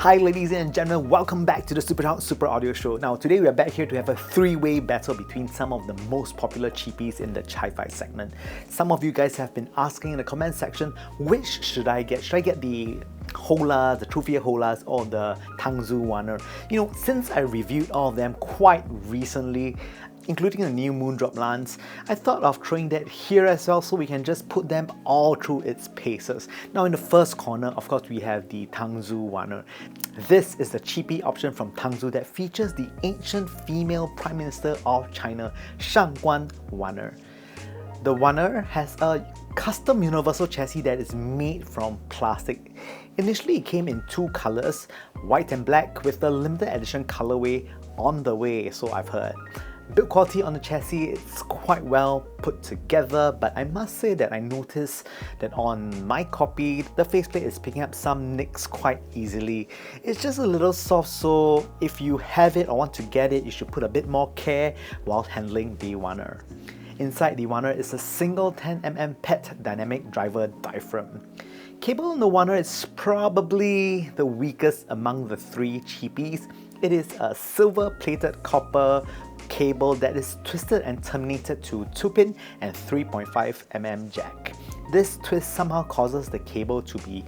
Hi ladies and gentlemen, welcome back to the Super Audio Show. Now today we are back here to have a three-way battle between some of the most popular cheapies in the Chi-Fi segment. Some of you guys have been asking in the comment section, which should I get? Should I get the Hola, the Truffaut Holas, or the Tangzhou Wan'er? You know, since I reviewed all of them quite recently, including the new Moondrop lance, I thought of throwing that here as well so we can just put them all through its paces. Now in the first corner, of course, we have the Tangzhou Wan'er. This is the cheapie option from Tangzhou that features the ancient female Prime Minister of China, Shangguan Wan'er. The Wan'er has a custom universal chassis that is made from plastic. Initially it came in two colors, white and black, with the limited edition colorway on the way, so I've heard. Build quality on the chassis is quite well put together, but I must say that I noticed that on my copy, the faceplate is picking up some nicks quite easily. It's just a little soft, so if you have it or want to get it, you should put a bit more care while handling the Wan'er. Inside the Wan'er is a single 10mm PET dynamic driver diaphragm. Cable on the Wan'er is probably the weakest among the three cheapies. It is a silver-plated copper cable that is twisted and terminated to 2-pin and 3.5mm jack. This twist somehow causes the cable to be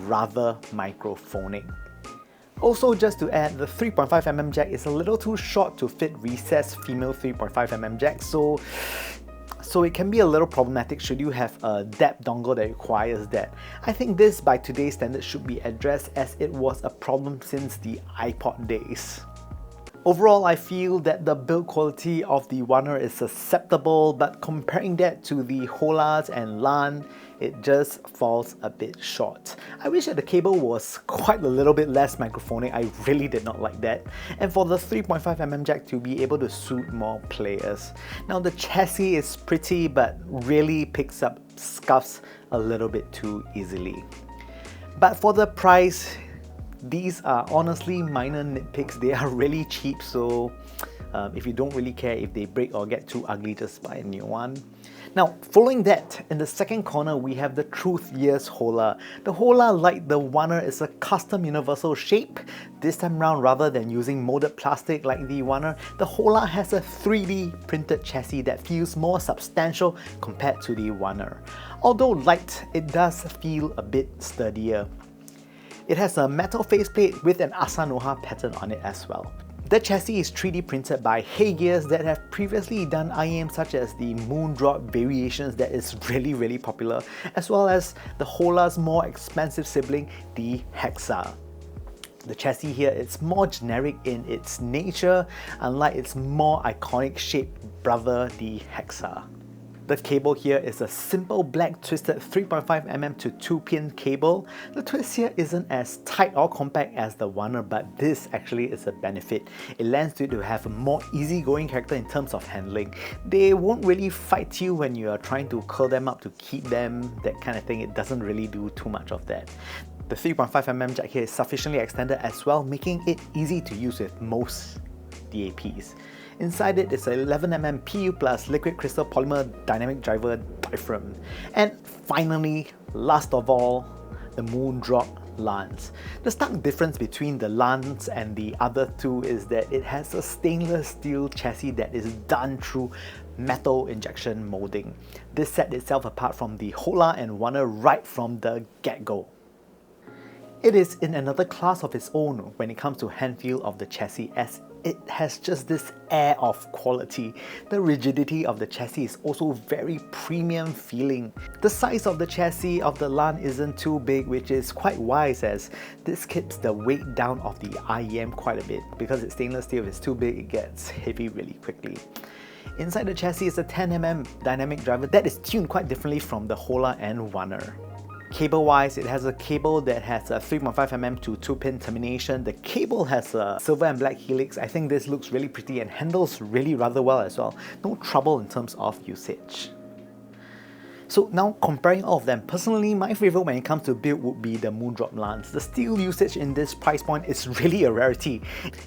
rather microphonic. Also, just to add, the 3.5mm jack is a little too short to fit recessed female 3.5mm jack, so it can be a little problematic should you have a DAP dongle that requires that. I think this, by today's standards, should be addressed as it was a problem since the iPod days. Overall, I feel that the build quality of the Wan'er is acceptable, but comparing that to the Holas and Lan, it just falls a bit short. I wish that the cable was quite a little bit less microphonic. I really did not like that. And for the 3.5mm jack to be able to suit more players. Now the chassis is pretty, but really picks up scuffs a little bit too easily. But for the price, these are honestly minor nitpicks. They are really cheap, so if you don't really care if they break or get too ugly, just buy a new one. Now, following that, in the second corner, we have the Truth Years Hola. The Hola, like the Wan'er, is a custom universal shape. This time round, rather than using molded plastic like the Wan'er, the Hola has a 3D printed chassis that feels more substantial compared to the Wan'er. Although light, it does feel a bit sturdier. It has a metal faceplate with an Asanoha pattern on it as well. The chassis is 3D printed by Hey!Gears that have previously done IEM such as the Moondrop variations that is really popular, as well as the Hola's more expensive sibling, the Hexa. The chassis here is more generic in its nature, unlike its more iconic shaped brother, the Hexa. The cable here is a simple black twisted 3.5mm to 2-pin cable. The twist here isn't as tight or compact as the Wan'er, but this actually is a benefit. It lends you to have a more easygoing character in terms of handling. They won't really fight you when you are trying to curl them up to keep them, that kind of thing. It doesn't really do too much of that. The 3.5mm jack here is sufficiently extended as well, making it easy to use with most DAPs. Inside it is a 11mm PU plus liquid crystal polymer dynamic driver diaphragm. And finally, last of all, the Moondrop lance. The stark difference between the lance and the other two is that it has a stainless steel chassis that is done through metal injection molding. This set itself apart from the Hola and Wan'er right from the get-go. It is in another class of its own when it comes to hand feel of the chassis, as it has just this air of quality. The rigidity of the chassis is also very premium feeling. The size of the chassis of the Lan isn't too big, which is quite wise as this keeps the weight down of the IEM quite a bit. Because it's stainless steel, if it's too big, it gets heavy really quickly. Inside the chassis is a 10mm dynamic driver that is tuned quite differently from the Hola and Wan'er. Cable-wise, it has a cable that has a 3.5mm to 2-pin termination. The cable has a silver and black helix. I think this looks really pretty and handles really rather well as well. No trouble in terms of usage. So now comparing all of them, personally my favourite when it comes to build would be the Moondrop Lance. The steel usage in this price point is really a rarity.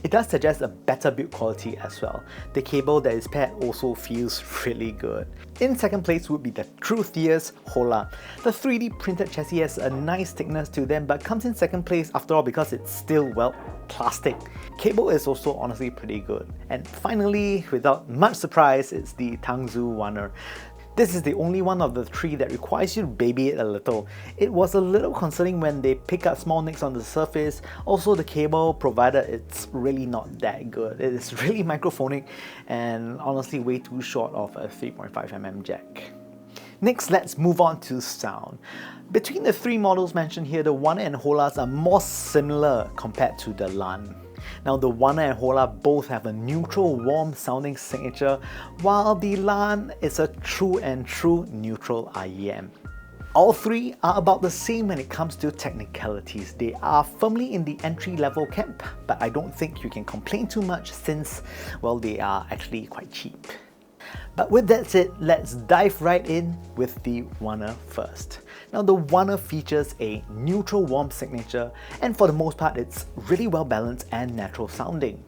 It does suggest a better build quality as well. The cable that is paired also feels really good. In second place would be the Truthears Hola. The 3D printed chassis has a nice thickness to them but comes in second place after all because it's still, well, plastic. Cable is also honestly pretty good. And finally, without much surprise, it's the Tangzu Wanner. This is the only one of the three that requires you to baby it a little. It was a little concerning when they pick up small nicks on the surface. Also, the cable provided, it's really not that good. It is really microphonic and honestly way too short of a 3.5mm jack. Next, let's move on to sound. Between the three models mentioned here, the Wanner and Holas are more similar compared to the Lan. Now the Wanner and Hola both have a neutral warm sounding signature, while the Lan is a true neutral IEM. All three are about the same when it comes to technicalities. They are firmly in the entry level camp, but I don't think you can complain too much since, well, they are actually quite cheap. But with that said, let's dive right in with the Wanner first. Now the Wanner features a neutral warm signature, and for the most part it's really well balanced and natural sounding.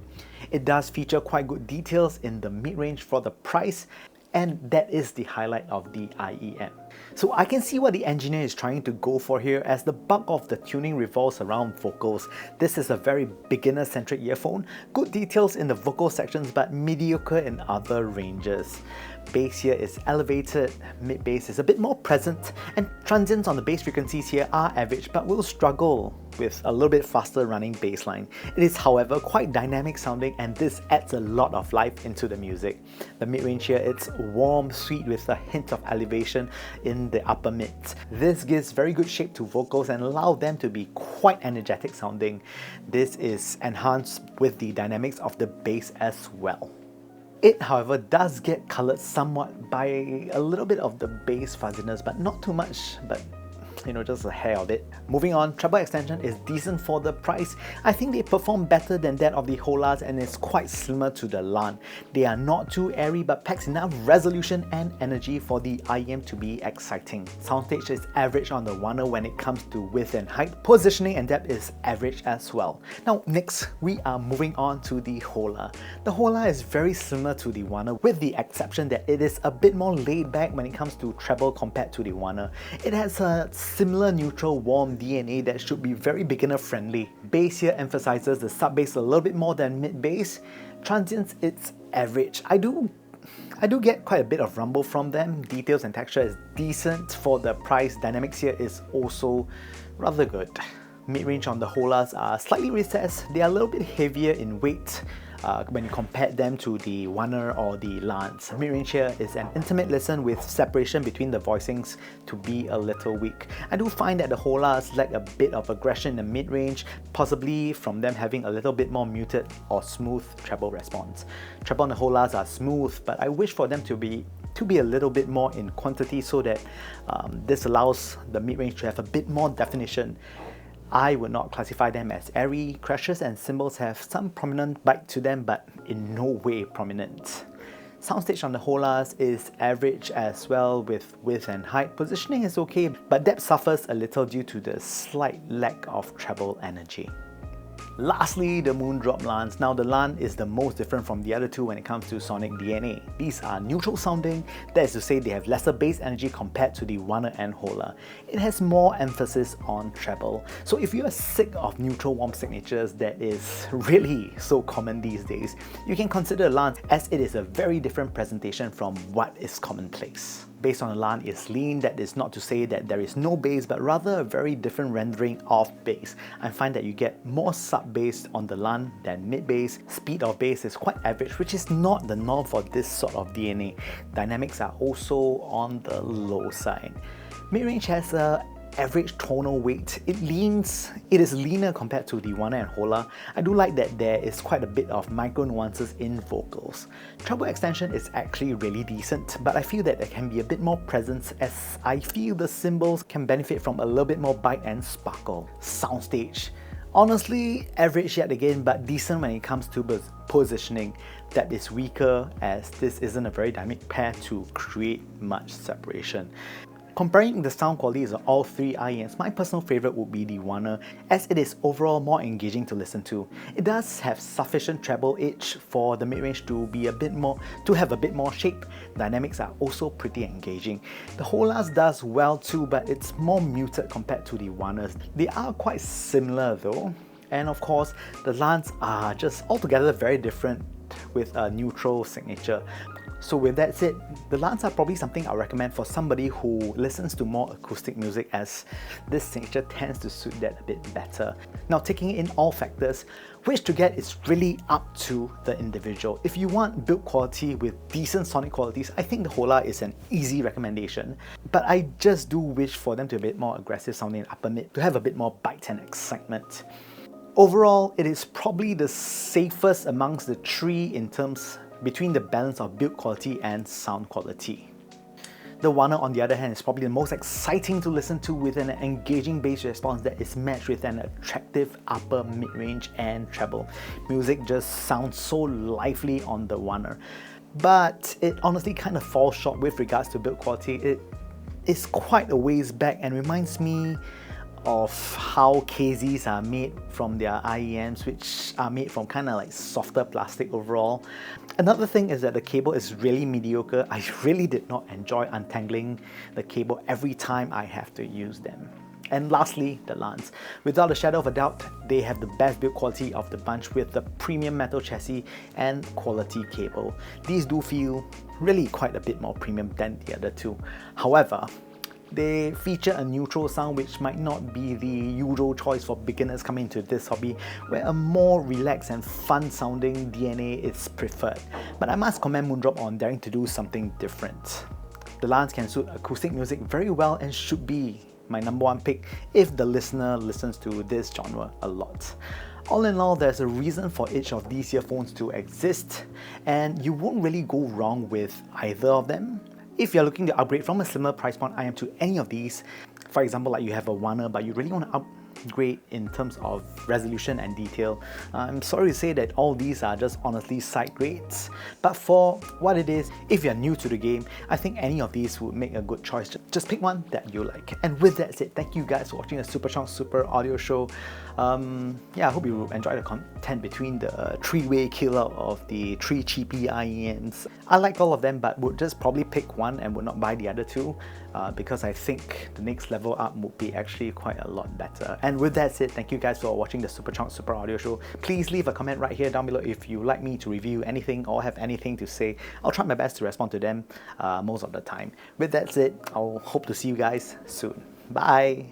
It does feature quite good details in the mid-range for the price, and that is the highlight of the IEM. So I can see what the engineer is trying to go for here, as the bulk of the tuning revolves around vocals. This is a very beginner-centric earphone, good details in the vocal sections but mediocre in other ranges. Bass here is elevated, mid-bass is a bit more present, and transients on the bass frequencies here are average but will struggle with a little bit faster running bass line. It is however quite dynamic sounding, and this adds a lot of life into the music. The mid-range here, it's warm, sweet with a hint of elevation in the upper mids. This gives very good shape to vocals and allows them to be quite energetic sounding. This is enhanced with the dynamics of the bass as well. It, however, does get coloured somewhat by a little bit of the bass fuzziness, but not too much, but just a hair of it. Moving on, treble extension is decent for the price. I think they perform better than that of the Holas and is quite similar to the Lan. They are not too airy but packs enough resolution and energy for the IEM to be exciting. Soundstage is average on the Wanner when it comes to width and height. Positioning and depth is average as well. Now next, we are moving on to the Hola. The Hola is very similar to the Wanner with the exception that it is a bit more laid back when it comes to treble compared to the Wanner. It has a similar neutral warm DNA that should be very beginner friendly. Bass here emphasizes the sub bass a little bit more than mid bass. Transients, it's average. I do get quite a bit of rumble from them. Details and texture is decent for the price. Dynamics here is also rather good. Mid-range on the Holas are slightly recessed. They are a little bit heavier in weight when you compare them to the Wanner or the Lance. Mid-range here is an intimate listen with separation between the voicings to be a little weak. I do find that the Holas lack a bit of aggression in the mid-range, possibly from them having a little bit more muted or smooth treble response. Treble on the Holas are smooth, but I wish for them to be a little bit more in quantity so that this allows the mid-range to have a bit more definition. I would not classify them as airy. Crashes and cymbals have some prominent bite to them, but in no way prominent. Soundstage on the Holas is average as well with width and height. Positioning is okay, but depth suffers a little due to the slight lack of treble energy. Lastly, the Moondrop Lance. Now the Lan is the most different from the other two when it comes to sonic DNA. These are neutral sounding, that is to say they have lesser bass energy compared to the Wanner and Hola. It has more emphasis on treble. So if you are sick of neutral warm signatures that is really so common these days, you can consider Lance, as it is a very different presentation from what is commonplace. Bass on the Lan is lean. That is not to say that there is no bass, but rather a very different rendering of bass. I find that you get more sub-bass on the Lan than mid-bass. Speed of bass is quite average, which is not the norm for this sort of DNA. Dynamics are also on the low side. Mid-range has a average tonal weight. It is leaner compared to the Wanner and Hola. I do like that there is quite a bit of micro nuances in vocals. Treble extension is actually really decent, but I feel that there can be a bit more presence, as I feel the cymbals can benefit from a little bit more bite and sparkle. Soundstage, honestly average yet again, but decent when it comes to positioning. That is weaker, as this isn't a very dynamic pair to create much separation. Comparing the sound qualities of all three IEMs, my personal favorite would be the Warner, as it is overall more engaging to listen to. It does have sufficient treble edge for the mid-range to have a bit more shape. Dynamics are also pretty engaging. The Holas does well too, but it's more muted compared to the Warners. They are quite similar though, and of course the Lance are just altogether very different with a neutral signature. So with that said, the Lance are probably something I recommend for somebody who listens to more acoustic music, as this signature tends to suit that a bit better. Now, taking in all factors, which to get is really up to the individual. If you want build quality with decent sonic qualities, I think the Hola is an easy recommendation. But I just do wish for them to be a bit more aggressive sounding in upper mid, to have a bit more bite and excitement. Overall, it is probably the safest amongst the three in terms between the balance of build quality and sound quality. The Warner, on the other hand, is probably the most exciting to listen to, with an engaging bass response that is matched with an attractive upper mid-range and treble. Music just sounds so lively on the Warner. But it honestly kind of falls short with regards to build quality. It is quite a ways back and reminds me of how KZs are made from their IEMs, which are made from kind of like softer plastic overall. Another thing is that the cable is really mediocre. I really did not enjoy untangling the cable every time I have to use them. And lastly, the Lance. Without a shadow of a doubt, they have the best build quality of the bunch, with the premium metal chassis and quality cable. These do feel really quite a bit more premium than the other two. However, they feature a neutral sound, which might not be the usual choice for beginners coming into this hobby, where a more relaxed and fun sounding DNA is preferred. But I must commend Moondrop on daring to do something different. The Lance can suit acoustic music very well and should be my number one pick if the listener listens to this genre a lot. All in all, there's a reason for each of these earphones to exist, and you won't really go wrong with either of them. If you're looking to upgrade from a similar price point IEM to any of these, for example, like you have a Warner but you really want to upgrade in terms of resolution and detail, I'm sorry to say that all these are just honestly side grades. But for what it is, if you're new to the game, I think any of these would make a good choice. Just pick one that you like. And with that said, thank you guys for watching the Superchunk Super Audio Show. Yeah, I hope you enjoy the content between the three-way kill-out of the three cheapy IEMs. I like all of them, but would just probably pick one and would not buy the other two, because I think the next level up would be actually quite a lot better. And with that said, thank you guys for watching the Superchunk Super Audio Show. Please leave a comment right here down below if you like me to review anything or have anything to say. I'll try my best to respond to them most of the time. With that said, I'll hope to see you guys soon. Bye!